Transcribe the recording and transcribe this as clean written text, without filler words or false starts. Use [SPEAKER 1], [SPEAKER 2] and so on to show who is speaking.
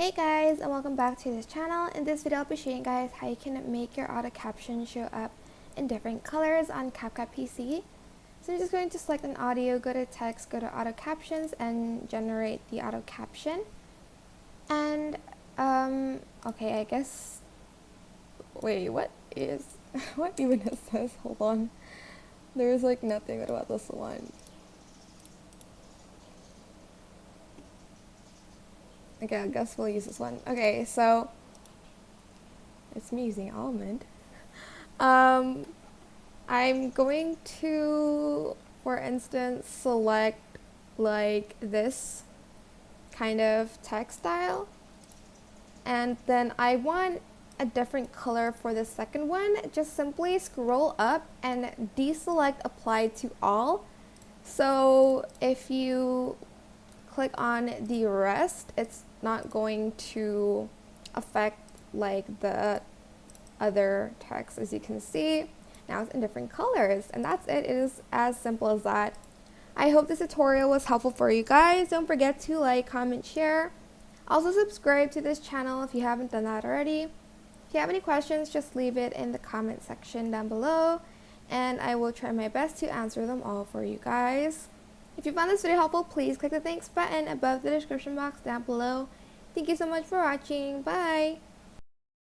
[SPEAKER 1] Hey guys, and welcome back to this channel. In this video I'll be showing you guys how you can make your auto caption show up in different colors on CapCut PC. So I'm just going to select an audio, go to text, go to auto captions, and generate the auto caption. And okay, I guess, wait, what even is this? Hold on, there's like nothing about this one. Okay, I guess we'll use this one. Okay, so it's me using almond. I'm going to, for instance, select like this kind of text style, and then I want a different color for the second one. Just simply scroll up and deselect apply to all. So if you click on the rest, it's not going to affect like the other text. As you can see, now it's in different colors, and that's it. It is as simple as that. I hope this tutorial was helpful for you guys. Don't forget to like, comment, share. Also subscribe to this channel if you haven't done that already. If you have any questions, just leave it in the comment section down below, and I will try my best to answer them all for you guys. If you found this video helpful, please click the thanks button above the description box down below. Thank you so much for watching. Bye!